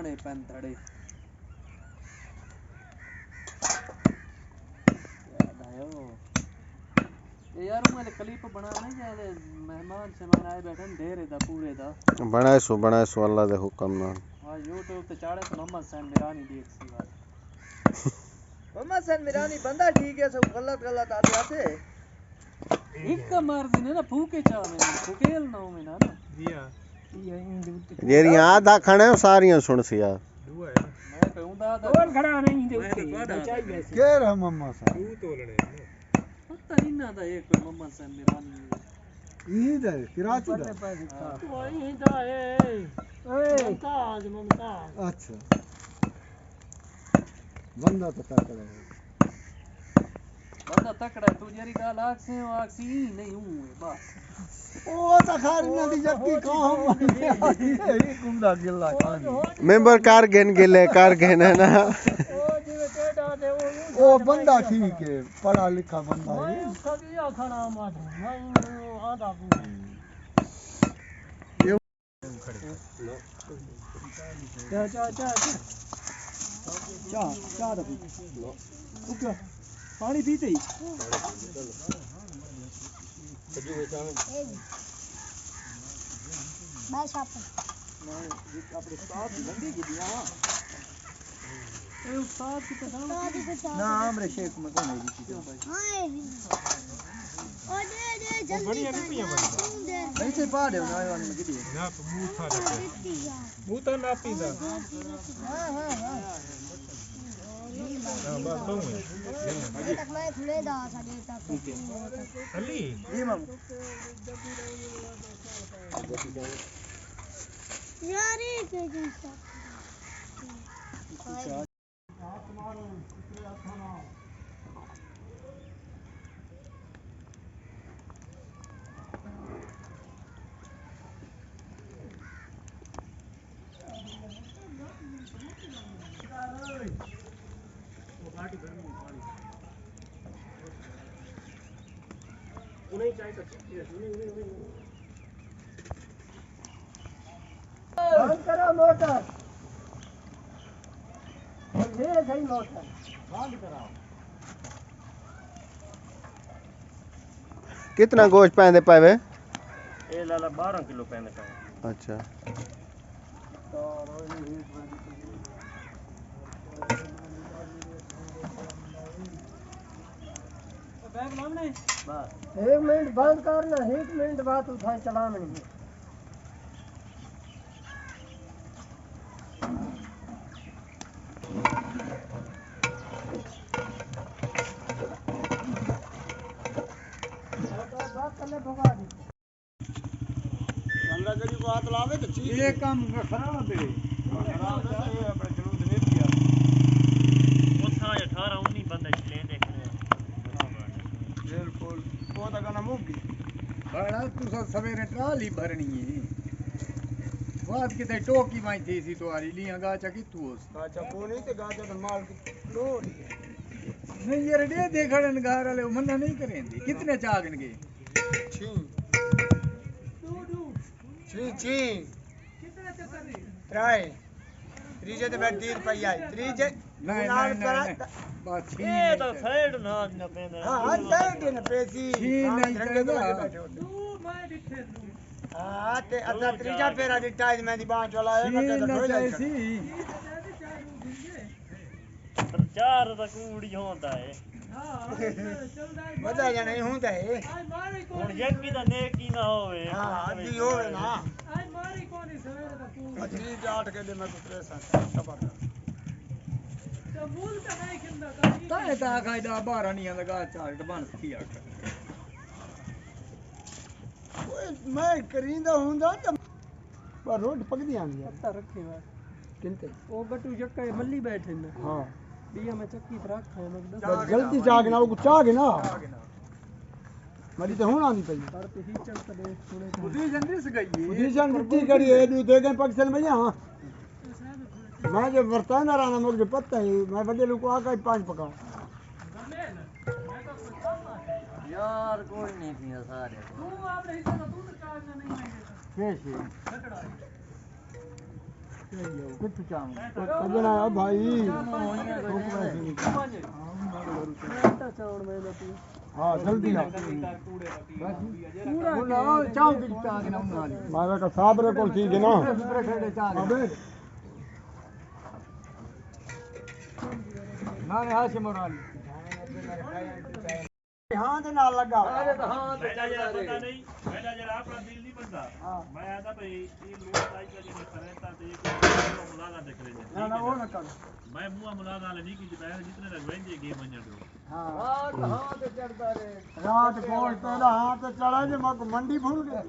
लाने पैंतड़े यार मैंने क्लिप बनाना है मेहमान से आए बैठे ढेरे दा पूरे दा बनाए सो अल्लाह दे हुक्म नाल। हां YouTube ते चाड़े तो मोहम्मद सैन मिरानी देख सी बात मोहम्मद सैन मिरानी बंदा ठीक है सब गलत आते आते एक मर्जी ने ना फूके चा में फूकेल ना में ना दिया जेरी आधा खाने सारियां सुन सी यार दुआ है मैं कहूंदा तोल खड़ा नहीं दे चाहिए के रहा मोहम्मद सैन तू तोलने पता नहीं ना था एक मोहम्मद सैन मिरानी यही दे कराची दा वही दा ए मुमताज अच्छा बंदा तो तकड़ा है बंदा तकड़ा तू जेरी गाल आखसी नहीं हूं बस ओ तो खारियां दी जक्की काम ये गुंडा गिल्ला खान मेंबर कार गेले है ना ओ बंदा ठीक है पढ़ा लिखा बंदा है खगिया खाना मार नहीं आधा चाह पानी पीते ही ना हमरे शेख में कौन है बढ़िया भी पिया ऐसे पा दे ना वाले में किदी ना मुंह ना पींदा हां बस तो है तक मैं खुले दा साडे तक अली जी मां यार ये के जैसा उन्हें चाय कर बंद करो मोटर ये सही मोटर बंद कराओ कितना गोश्त पैंदे पावे ए लाला 12 किलो पैंदे पावे अच्छा बैग लामने बस 1 मिनट बंद करना 1 मिनट बाद उठाए चला नहीं हमरा करी बात लावे तो ठीक ये काम खराब है खराब है ये अपने जरूरत नहीं दिया उठा 18 19 बंदे ले देखने बिल्कुल वो तो गाना मुक्की बड़ा तू सवेरे ट्राली भरनी है बात किते टोकी माई थी सी तुम्हारी लिया गाचा कितू गाचा को नहीं ते गाचा तो माल लोड नहीं यार दे देखड़न गार वाले मन्ना नहीं करेंगे कितने चागनगे छी कितने चक्कर दी ट्राई त्रीजे ते बैठ 3 रुपया त्रीजे नहीं बात ये तो साइड ना पेंदा हां साइड ने पैसी नहीं रंगे तो बैठे हो तू मैं दिखे हां ते असा त्रीजा फेरा दिटा मैं दी बांच वाला है मैं तो ढोल सी चार तो कूड़ी होंदा है हां चलदा है बता जा नहीं होंदा है हुन यकी दा नेकी ना होवे हां अद्धी होवे ना आज मारी कोनी सवेरे दा कूड़ी अद्धी जाट के दे मैं तो परेशान खबर तो मूल का नहीं खिंदा ताए ता खाइदा 12 नहीं लगा चार बन किया ओए मैं करींदा हुंदा त पर रोड पकदी आंदी पत्ता रखे वा किनते ओ गट्टू चक्का मल्ली बैठे ना हां बिया में चक्की रख है मतलब जल्दी जागना वो चागे ना मरी तो होना नहीं पई पर पे ही चल तो थोड़े बुद्धि जंदिस गई बुद्धि जन बुद्धि करी है दू दे गए पक्सल में हां मैं जो बर्ताना राना मुझे पता है मैं बड़े लोग को आका 5 पका यार कोई नहीं थी सारे तू आपने हिस्सा तू तो चार्ज नहीं आएगा कैसे किथे चाऊं सजना भाई हाँ जल्दी आ चाऊ की चाह के ना मारा का साबरे को ठीक है ना अबे ना ने हाशे मोराली हाँ ते ना लगा अरे तो हाँ ते चल जा पता नहीं पहला जरा अपना दिल नहीं बनता मैं आता भाई ये लोग लाइक का जो करता तो ये मुलाकात देख रहे हैं ना वो ना कर मैं मुआ मुलाकात नहीं की जितने लगवेंगे गेम बन दो हां हां ते चढ़दा रे रात कोल तेरा हां ते चढ़ा जे मक मंडी भूल गए